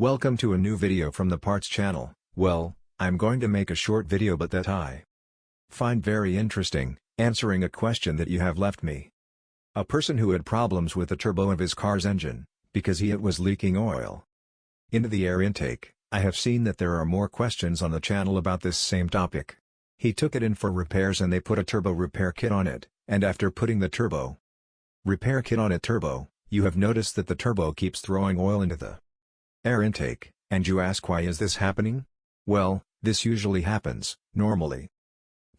Welcome to a new video from the Parts channel. Well, I'm going to make a short video but that I find very interesting, answering a question that you have left me. A person who had problems with the turbo of his car's engine, because it was leaking oil into the air intake. I have seen that there are more questions on the channel about this same topic. He took it in for repairs and they put a turbo repair kit on it, and after putting the turbo repair kit on it you have noticed that the turbo keeps throwing oil into the air intake, and you ask why is this happening? Well, this usually happens, normally.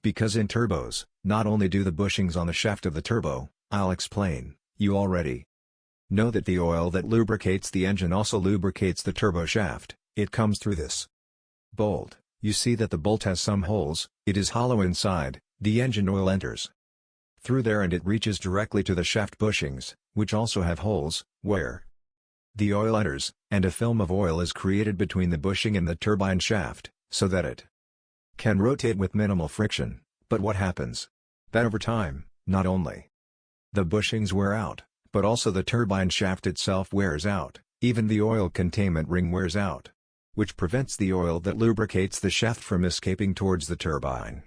Because in turbos, not only do the bushings on the shaft of the turbo, I'll explain, you already know that the oil that lubricates the engine also lubricates the turbo shaft. It comes through this bolt. You see that the bolt has some holes, it is hollow inside, the engine oil enters through there and it reaches directly to the shaft bushings, which also have holes, where the oil enters, and a film of oil is created between the bushing and the turbine shaft, so that it can rotate with minimal friction. But what happens? That over time, not only the bushings wear out, but also the turbine shaft itself wears out, even the oil containment ring wears out, which prevents the oil that lubricates the shaft from escaping towards the turbine.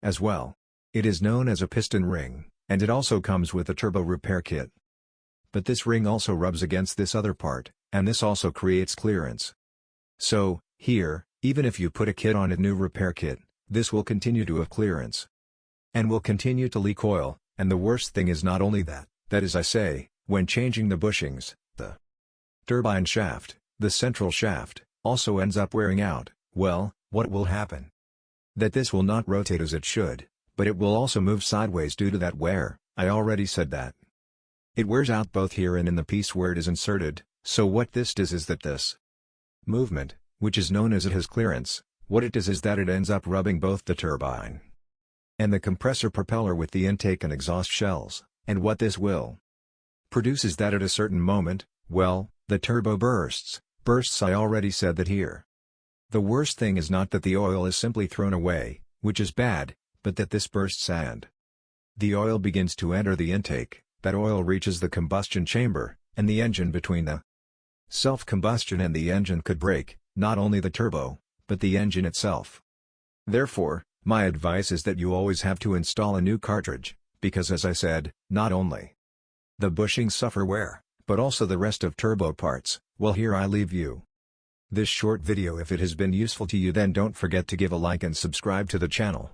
As well, it is known as a piston ring, and it also comes with a turbo repair kit. But this ring also rubs against this other part, and this also creates clearance. So, here, even if you put a kit on a new repair kit, this will continue to have clearance and will continue to leak oil, and the worst thing is not only that is I say, when changing the bushings, the turbine shaft, the central shaft, also ends up wearing out. Well, what will happen? That this will not rotate as it should, but it will also move sideways due to that wear. I already said that. It wears out both here and in the piece where it is inserted, so what this does is that this movement, which is known as it has clearance, what it does is that it ends up rubbing both the turbine and the compressor propeller with the intake and exhaust shells, and what this will produce is that at a certain moment, well, the turbo bursts. I already said that here. The worst thing is not that the oil is simply thrown away, which is bad, but that this bursts and the oil begins to enter the intake. That oil reaches the combustion chamber, and the engine between the self-combustion and the engine could break, not only the turbo, but the engine itself. Therefore, my advice is that you always have to install a new cartridge, because as I said, not only the bushings suffer wear, but also the rest of turbo parts. Well, here I leave you this short video. If it has been useful to you, then don't forget to give a like and subscribe to the channel.